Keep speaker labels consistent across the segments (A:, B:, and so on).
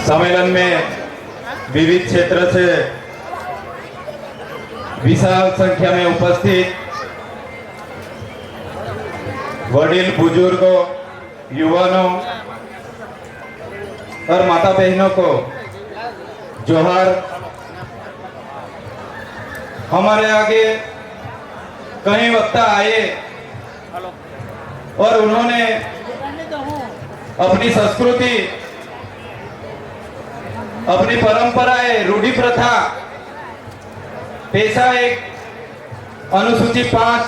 A: सम्मेलन में विविध क्षेत्र से विशाल संख्या में उपस्थित वडील बुजुर्गों, युवाओं और माता बहनों को जोहार। हमारे आगे कई वक्ता आए और उन्होंने अपनी संस्कृति, अपनी परंपराएं, रूढ़ि प्रथा, पेशा एक अनुसूची 5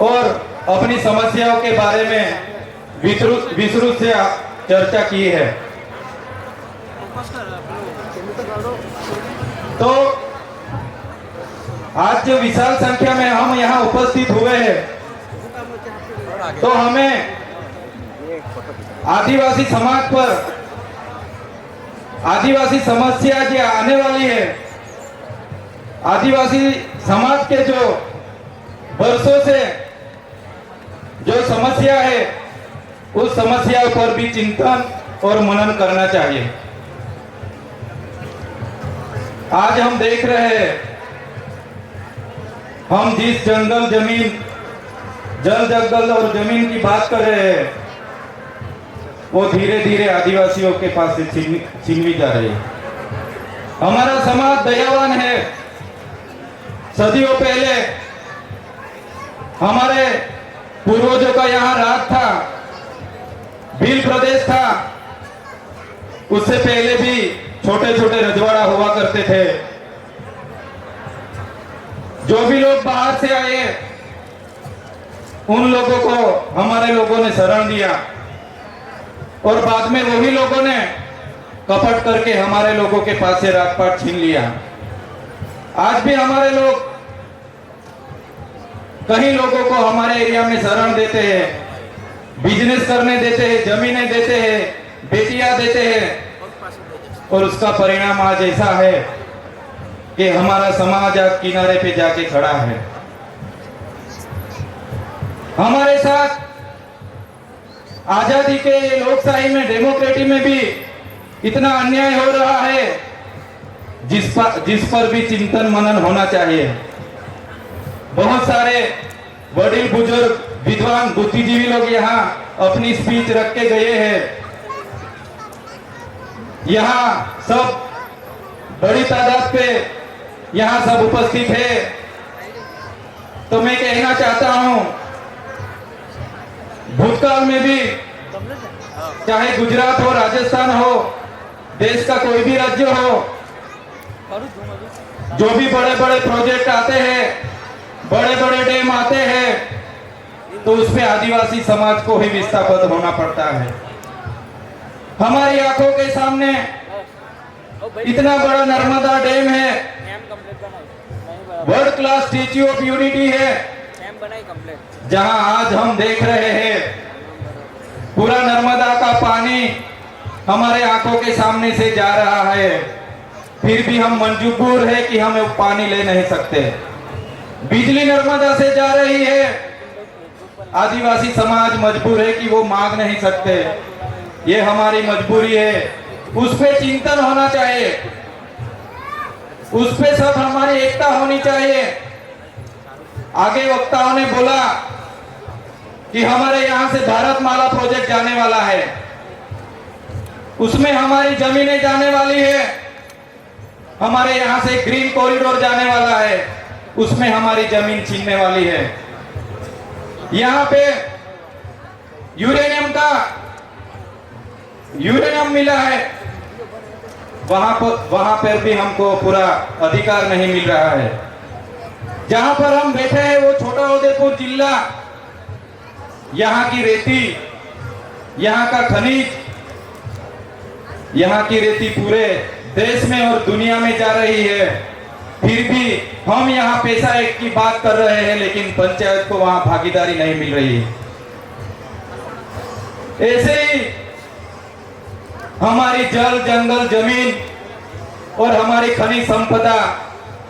A: और अपनी समस्याओं के बारे में विस्तृत से चर्चा की है। तो आज जो विशाल संख्या में हम यहाँ उपस्थित हुए हैं, तो हमें आदिवासी समाज पर आदिवासी समस्या जो आने वाली है, आदिवासी समाज के जो वर्षों से जो समस्या है, उस समस्या पर भी चिंतन और मनन करना चाहिए। आज हम देख रहे हैं, हम जिस जंगल जमीन, जल जंगल और जमीन की बात कर रहे हैं, वो धीरे धीरे आदिवासियों के पास से छीनवी जा रही है। हमारा समाज दयावान है। सदियों पहले हमारे पूर्वजों का यहाँ राज था, भील प्रदेश था। उससे पहले भी छोटे छोटे रजवाड़ा हुआ करते थे। जो भी लोग बाहर से आए, उन लोगों को हमारे लोगों ने शरण दिया और बाद में वही लोगों ने कपट करके हमारे लोगों के पास से राजपाट छीन लिया। आज भी हमारे लोग कई लोगों को हमारे एरिया में शरण देते हैं, बिजनेस करने देते हैं, जमीनें देते हैं, बेटियां देते हैं, और उसका परिणाम आज ऐसा है कि हमारा समाज आज किनारे पे जाके खड़ा है। हमारे साथ आजादी के लोकशाही में, डेमोक्रेसी में भी इतना अन्याय हो रहा है, जिस पर भी चिंतन मनन होना चाहिए। बहुत सारे वडील बुजुर्ग, विद्वान, बुद्धिजीवी लोग यहाँ अपनी स्पीच रख के गए हैं। यहाँ सब बड़ी तादाद पे यहाँ सब उपस्थित है। तो मैं कहना चाहता हूँ, भूतकाल में भी, चाहे गुजरात हो, राजस्थान हो, देश का कोई भी राज्य हो, जो भी बड़े बड़े प्रोजेक्ट आते हैं, बड़े बड़े डैम आते हैं, तो उसमें आदिवासी समाज को ही विस्थापित होना पड़ता है। हमारी आंखों के सामने इतना बड़ा नर्मदा डैम है, world class statue of unity है, जहां आज हम देख रहे हैं पूरा नर्मदा का पानी हमारे आंखों के सामने से जा रहा है, फिर भी हम मजबूर है कि हम पानी ले नहीं सकते। बिजली नर्मदा से जा रही है, आदिवासी समाज मजबूर है कि वो मांग नहीं सकते। ये हमारी मजबूरी है, उस पे चिंतन होना चाहिए, उस पे सब हमारी एकता होनी चाहिए। आगे वक्ताओं ने बोला कि हमारे यहाँ से भारतमाला प्रोजेक्ट जाने वाला है, उसमें हमारी जमीनें जाने वाली है। हमारे यहाँ से ग्रीन कॉरिडोर जाने वाला है, उसमें हमारी जमीन छीनने वाली है। यहाँ पे यूरेनियम मिला है, वहां पर भी हमको पूरा अधिकार नहीं मिल रहा है। जहां पर हम बैठे हैं वो छोटा उदयपुर जिला, यहाँ की रेती, यहाँ का खनिज, यहाँ की रेती पूरे देश में और दुनिया में जा रही है। फिर भी हम यहाँ पैसा एक की बात कर रहे हैं, लेकिन पंचायत को वहां भागीदारी नहीं मिल रही है। ऐसे ही हमारी जल जंगल जमीन और हमारी खनिज संपदा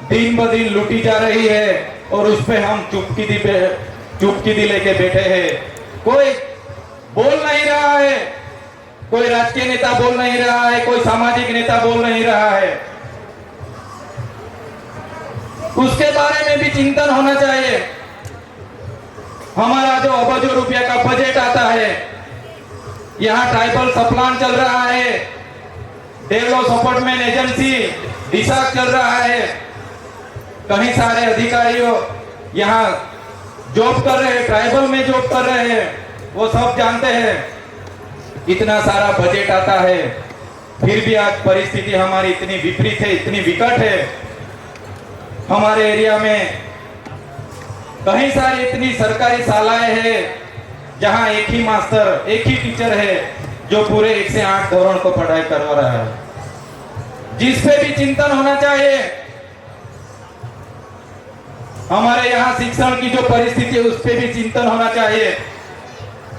A: दिन ब दिन लूटी जा रही है, और उस पे हम चुपकी दी लेके बैठे हैं। कोई बोल नहीं रहा है, कोई राजकीय नेता बोल नहीं रहा है, कोई सामाजिक नेता बोल नहीं रहा है। उसके बारे में भी चिंतन होना चाहिए। हमारा जो अरबों रुपया का बजट आता है, यहाँ ट्राइबल सप्लान चल रहा है, डेवलप सपोर्टमेंट एजेंसी डिसाक चल रहा है, कहीं सारे अधिकारियों यहाँ जॉब कर रहे हैं, ट्राइबल में जॉब कर रहे हैं, वो सब जानते हैं। इतना सारा बजट आता है, फिर भी आज परिस्थिति हमारी इतनी विपरीत है, इतनी विकट है। हमारे एरिया में कहीं सारी इतनी सरकारी शालाएं हैं जहां एक ही मास्टर, एक ही टीचर है जो पूरे 1 से 8 धोरण को पढ़ाई करवा रहा है, जिस पे भी चिंतन होना चाहिए। हमारे यहाँ शिक्षण की जो परिस्थिति है उस पे भी चिंतन होना चाहिए।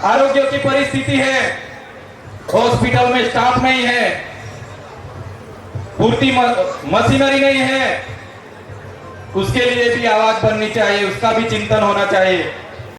A: आरोग्य की परिस्थिति है, हॉस्पिटल में स्टाफ नहीं है, पूर्ति मशीनरी नहीं है, उसके लिए भी आवाज बननी चाहिए, उसका भी चिंतन होना चाहिए।